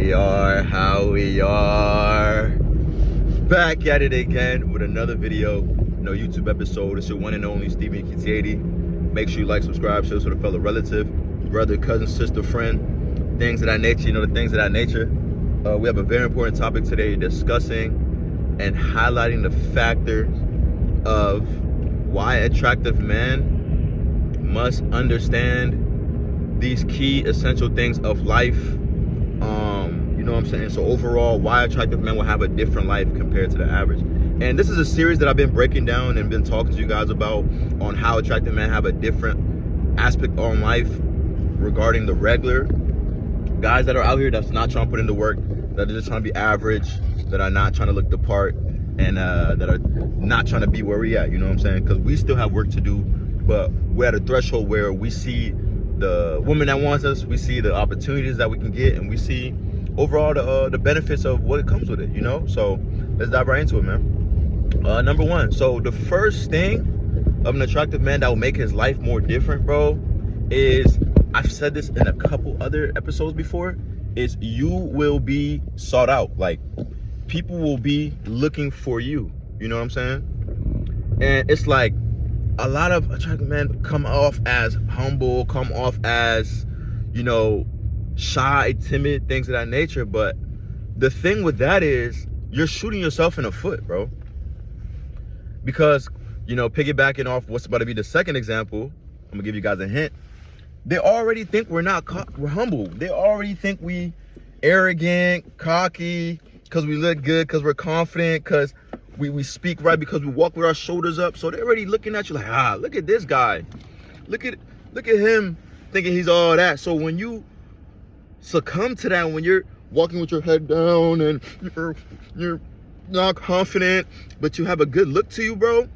How we are. Back at it again with another video, YouTube episode. It's your one and only Stephen Kitiedi. Make sure you like, subscribe, share with a fellow relative, brother, cousin, sister, friend, things of that nature, the things of that nature. We have a very important topic today, discussing and highlighting the factors of why attractive men must understand these key essential things of life. You know what I'm saying? So overall, why attractive men will have a different life compared to the average. And this is a series that I've been breaking down and been talking to you guys about on how attractive men have a different aspect on life regarding the regular guys that are out here that's not trying to put in the work, that are just trying to be average, that are not trying to look the part, and that are not trying to be where we at, you know what I'm saying? Because we still have work to do, but we're at a threshold where we see the woman that wants us, we see the opportunities that we can get, and we see overall the benefits of what comes with it, So let's dive right into it, man. Number one, so the first thing of an attractive man that will make his life more different, bro, is, I've said this in a couple other episodes before, is you will be sought out. Like, people will be looking for you, you know what I'm saying? And it's like, a lot of attractive men come off as humble, come off as, shy, timid, things of that nature. But the thing with that is, you're shooting yourself in the foot, bro. Because, piggybacking off what's about to be the second example, I'm gonna give you guys a hint. They already think we're humble. They already think we arrogant, cocky, because we look good, because we're confident, because we speak right, because we walk with our shoulders up. So they're already looking at you like, look at this guy. Look at him thinking he's all that. So when you succumb to that, when you're walking with your head down and you're not confident, but you have a good look to you, bro,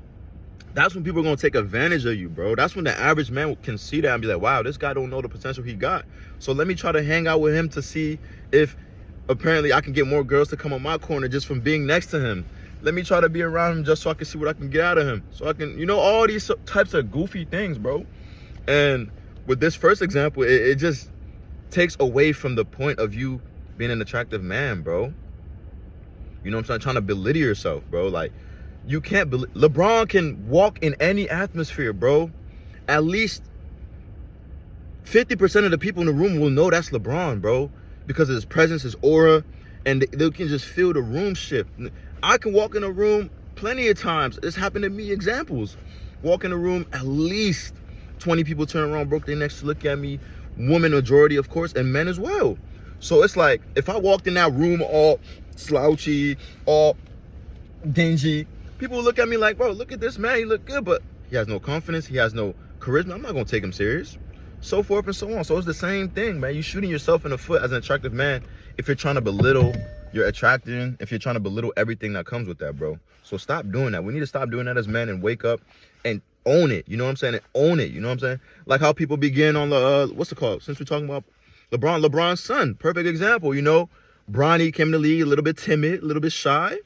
that's when people are going to take advantage of you, bro. That's when the average man can see that and be like, wow, this guy don't know the potential he got. So let me try to hang out with him to see if apparently I can get more girls to come on my corner just from being next to him. Let me try to be around him just so I can see what I can get out of him. So I can, all these types of goofy things, bro. And with this first example, it just takes away from the point of you being an attractive man, bro. You know what I'm saying? Trying to belittle yourself, bro. Like, you can't LeBron can walk in any atmosphere, bro. At least 50% of the people in the room will know that's LeBron, bro, because of his presence, his aura, and they can just feel the room shift. I can walk in a room plenty of times. It's happened to me, examples. Walk in a room, at least 20 people turn around, broke their necks to look at me. Women majority, of course, and men as well. So it's like, if I walked in that room all slouchy, all dingy, people will look at me like, bro, look at this man, he look good, but he has no confidence, he has no charisma. I'm not gonna take him serious. So forth and so on. So it's the same thing, man. You're shooting yourself in the foot as an attractive man if you're trying to belittle your attracting, if you're trying to belittle everything that comes with that, bro. So stop doing that. We need to stop doing that as men and wake up and own it. You know what I'm saying? And own it. You know what I'm saying? Like how people begin on the, what's it called? Since we're talking about LeBron's son, perfect example. Bronny came in the league a little bit timid, a little bit shy,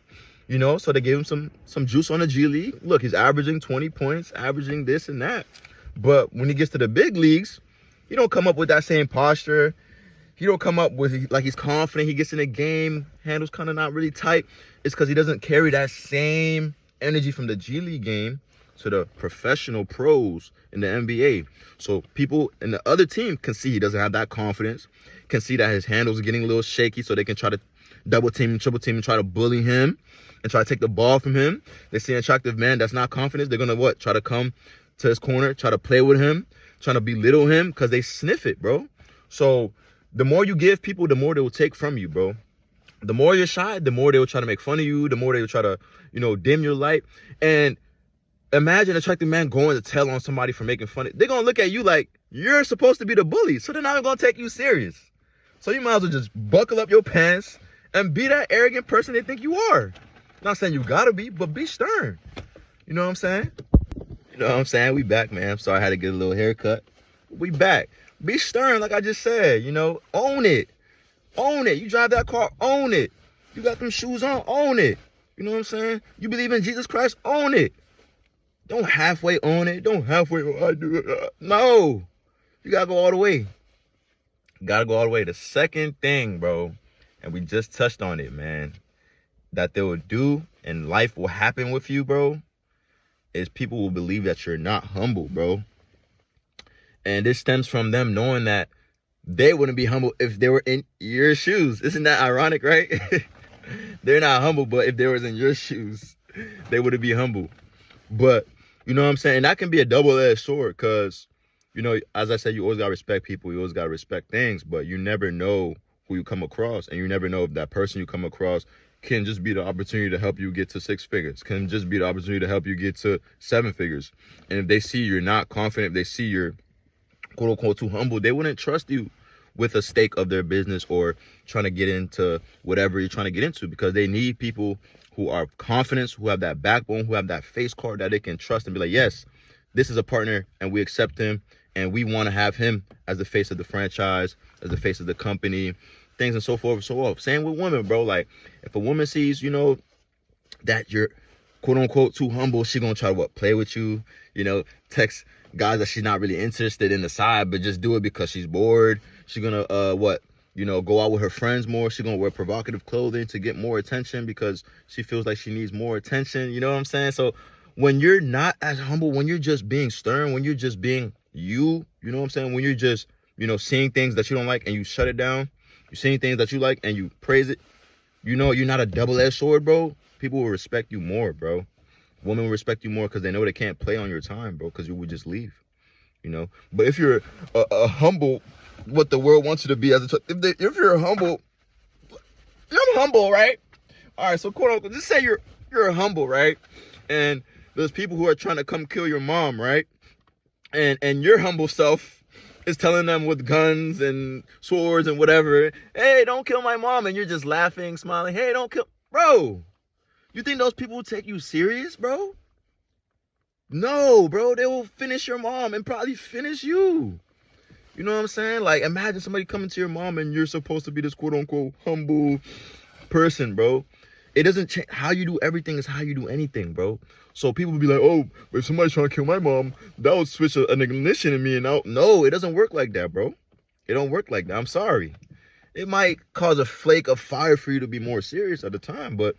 so they gave him some juice on the G League. Look, he's averaging 20 points, averaging this and that. But when he gets to the big leagues, he don't come up with that same posture. He don't come up with, like, he's confident. He gets in the game, handles kind of not really tight. It's because he doesn't carry that same energy from the G League game to the professional pros in the NBA. So people in the other team can see he doesn't have that confidence, can see that his handles are getting a little shaky, so they can try to double team, triple team, and try to bully him and try to take the ball from him. They see an attractive man that's not confident. They're going to try to come to his corner, try to play with him, trying to belittle him because they sniff it, bro. So the more you give people, the more they will take from you, bro. The more you're shy, the more they will try to make fun of you, the more they will try to, dim your light. And imagine an attractive man going to tell on somebody for making fun of. They're going to look at you like you're supposed to be the bully. So they're not going to take you serious. So you might as well just buckle up your pants and be that arrogant person they think you are. Not saying you got to be, but be stern. You know what I'm saying? We back, man. I'm sorry I had to get a little haircut. We back. Be stern, like I just said, Own it. Own it. You drive that car, own it. You got them shoes on, own it. You know what I'm saying? You believe in Jesus Christ, own it. Don't halfway own it. Don't halfway, I do it. No. You got to go all the way. The second thing, bro, and we just touched on it, man, that they will do and life will happen with you, bro, is people will believe that you're not humble, bro. And this stems from them knowing that they wouldn't be humble if they were in your shoes. Isn't that ironic, right? They're not humble, but if they was in your shoes, they wouldn't be humble. But you know what I'm saying? That can be a double-edged sword, because, you know, as I said, you always got to respect people. You always got to respect things, but you never know who you come across. And you never know if that person you come across can just be the opportunity to help you get to 6 figures, can just be the opportunity to help you get to 7 figures. And if they see you're not confident, if they see you're quote unquote too humble, they wouldn't trust you with a stake of their business or trying to get into whatever you're trying to get into, because they need people who are confident, who have that backbone, who have that face card that they can trust and be like, yes, this is a partner and we accept him and we want to have him as the face of the franchise, as the face of the company, things and so forth and so on. Same with women, bro. Like, if a woman sees, you know, that you're quote unquote too humble, she gonna try to play with you, you know, text guys that she's not really interested in the side, but just do it because she's bored. She's gonna go out with her friends more. She's gonna wear provocative clothing to get more attention because she feels like she needs more attention. You know what I'm saying? So when you're not as humble, when you're just being stern, when you're just being you know what I'm saying? When you're just, you know, seeing things that you don't like and you shut it down, you're seeing things that you like and you praise it, you know, you're not a double-edged sword, bro. People will respect you more, bro. Women will respect you more because they know they can't play on your time, bro, because you would just leave, you know. But if you're a humble, what the world wants you to be as if you're humble, I'm humble, right? All right, so quote unquote, just say you're humble, right? And there's people who are trying to come kill your mom, right? And your humble self is telling them with guns and swords and whatever, hey, don't kill my mom, and you're just laughing, smiling, hey, don't kill, bro. You think those people will take you serious, bro? No, bro, they will finish your mom and probably finish you. You know what I'm saying? Like, imagine somebody coming to your mom and you're supposed to be this quote-unquote humble person, bro. It doesn't change. How you do everything is how you do anything, bro. So people will be like, oh, if somebody's trying to kill my mom, that would switch an ignition in me and out. No, it doesn't work like that, bro. It don't work like that. I'm sorry. It might cause a flake of fire for you to be more serious at the time, but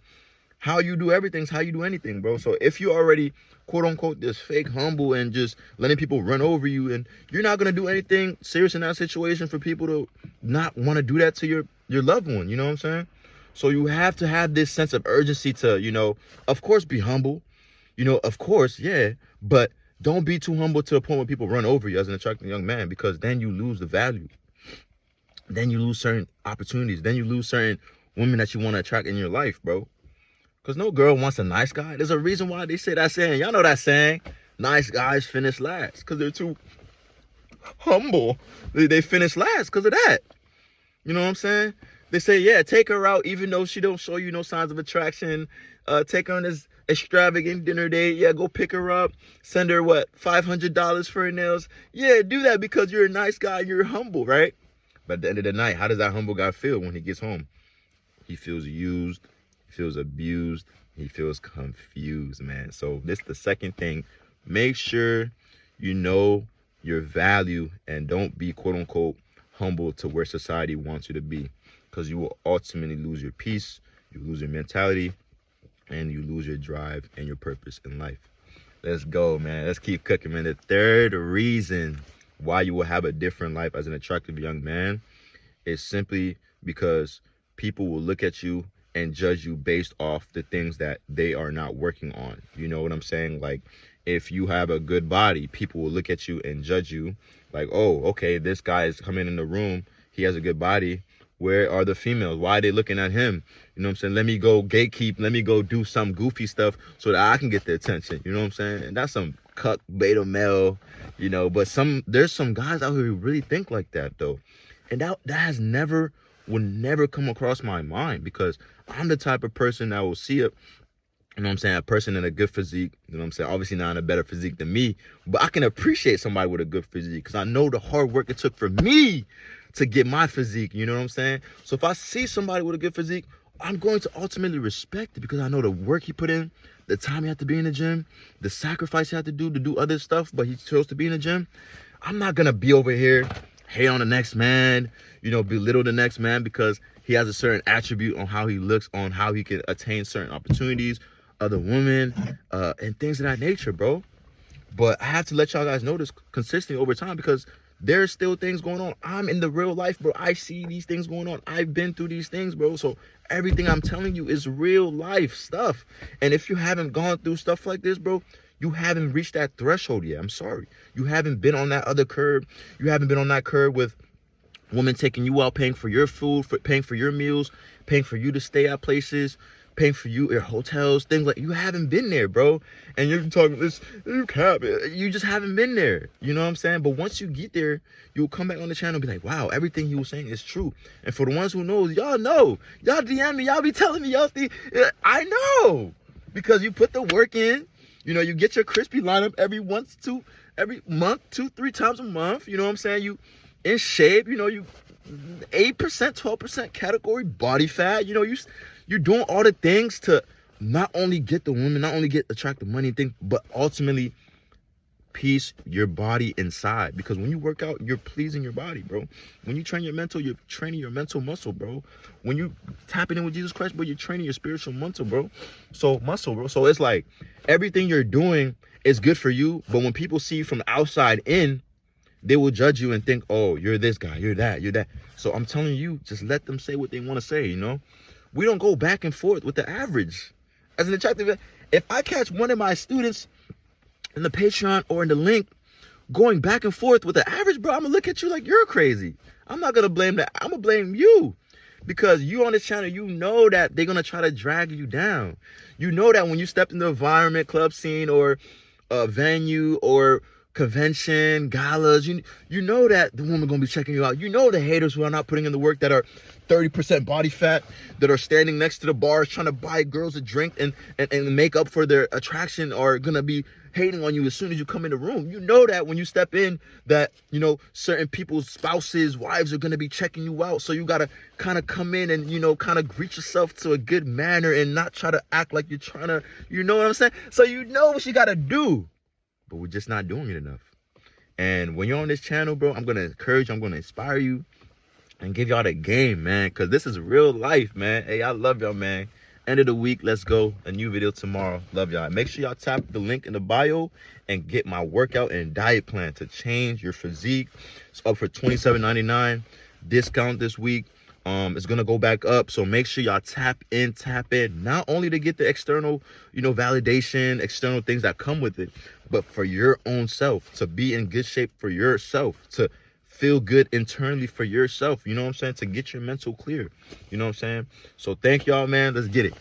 how you do everything is how you do anything, bro. So if you already, quote unquote, this fake humble and just letting people run over you, and you're not going to do anything serious in that situation for people to not want to do that to your loved one, you know what I'm saying? So you have to have this sense of urgency to, you know, of course, be humble, you know, of course, yeah, but don't be too humble to the point where people run over you as an attractive young man, because then you lose the value. Then you lose certain opportunities. Then you lose certain women that you want to attract in your life, bro. Because no girl wants a nice guy. There's a reason why they say that saying. Y'all know that saying, nice guys finish last, because they're too humble. They finish last because of that. You know what I'm saying? They say, yeah, take her out even though she don't show you no signs of attraction. Take her on this extravagant dinner date. Yeah, go pick her up. Send her, $500 for her nails. Yeah, do that because you're a nice guy and you're humble, right? But at the end of the night, how does that humble guy feel when he gets home? He feels used. He feels abused. He feels confused, man. So this is the second thing. Make sure you know your value and don't be, quote unquote, humble to where society wants you to be, because you will ultimately lose your peace, you lose your mentality, and you lose your drive and your purpose in life. Let's go, man. Let's keep cooking, man. The third reason why you will have a different life as an attractive young man is simply because people will look at you and judge you based off the things that they are not working on. You know what I'm saying? Like, if you have a good body, people will look at you and judge you like, oh, okay, this guy is coming in the room. He has a good body. Where are the females? Why are they looking at him? You know what I'm saying? Let me go gatekeep. Let me go do some goofy stuff so that I can get the attention. You know what I'm saying? And that's some cuck beta male, you know, but there's some guys out here who really think like that, though. And that has would never come across my mind, because I'm the type of person that will see a person in a good physique, you know what I'm saying? Obviously not in a better physique than me, but I can appreciate somebody with a good physique because I know the hard work it took for me to get my physique, you know what I'm saying? So if I see somebody with a good physique, I'm going to ultimately respect it because I know the work he put in, the time he had to be in the gym, the sacrifice he had to do other stuff, but he chose to be in the gym. I'm not going to be over here hate on the next man, you know, belittle the next man because he has a certain attribute on how he looks, on how he can attain certain opportunities, other women, and things of that nature, bro. But I have to let y'all guys know this consistently over time because there's still things going on. I'm in the real life, bro. I see these things going on. I've been through these things, bro. So everything I'm telling you is real life stuff. And if you haven't gone through stuff like this, bro, you haven't reached that threshold yet. I'm sorry. You haven't been on that other curb. You haven't been on that curb with women taking you out, paying for your food, paying for your meals, paying for you to stay at places, paying for your hotels, things like you haven't been there, bro. And you're talking this, you just haven't been there. You know what I'm saying? But once you get there, you'll come back on the channel and be like, wow, everything he was saying is true. And for the ones who knows, y'all know, y'all DM me, y'all be telling me, y'all see, I know, because you put the work in. You know, you get your crispy lineup every month, 2-3 times a month. You know what I'm saying? You in shape, you know, you 8%, 12% category body fat. You know, you're doing all the things to not only get the woman, not only attract the money thing, but ultimately peace your body inside. Because when you work out, you're pleasing your body, bro. When you train your mental, you're training your mental muscle, bro. When you tapping in with Jesus Christ, bro, you're training your spiritual muscle, bro. So it's like everything you're doing is good for you, but when people see you from the outside in, they will judge you and think, oh, you're this guy, you're that. So I'm telling you, just let them say what they want to say, you know? We don't go back and forth with the average. As an attractive, if I catch one of my students in the Patreon or in the link going back and forth with the average, bro, I'm gonna look at you like you're crazy. I'm not gonna blame that. I'm gonna blame you. Because you on this channel, you know that they're gonna try to drag you down. You know that when you step in the environment, club scene, or a venue, or convention, galas, you know that the woman gonna be checking you out. You know the haters who are not putting in the work, that are 30% body fat, that are standing next to the bars trying to buy girls a drink and make up for their attraction, are gonna be hating on you as soon as you come in the room. You know that when you step in, that, you know, certain people's spouses, wives are gonna be checking you out. So you gotta kind of come in and, you know, kind of greet yourself to a good manner and not try to act like you're trying to, you know what I'm saying? So you know what you gotta do, but we're just not doing it enough. And when you're on this channel, bro, I'm gonna encourage you, I'm gonna inspire you and give y'all the game, man, because this is real life, man. Hey, I love y'all, man. End of the week, let's go. A new video tomorrow. Love y'all. Make sure y'all tap the link in the bio and get my workout and diet plan to change your physique. It's up for $27.99. Discount this week. It's gonna go back up, so make sure y'all tap in, not only to get the external, you know, validation, external things that come with it, but for your own self, to be in good shape for yourself, to feel good internally for yourself, you know what I'm saying, to get your mental clear, you know what I'm saying. So thank y'all, man. Let's get it.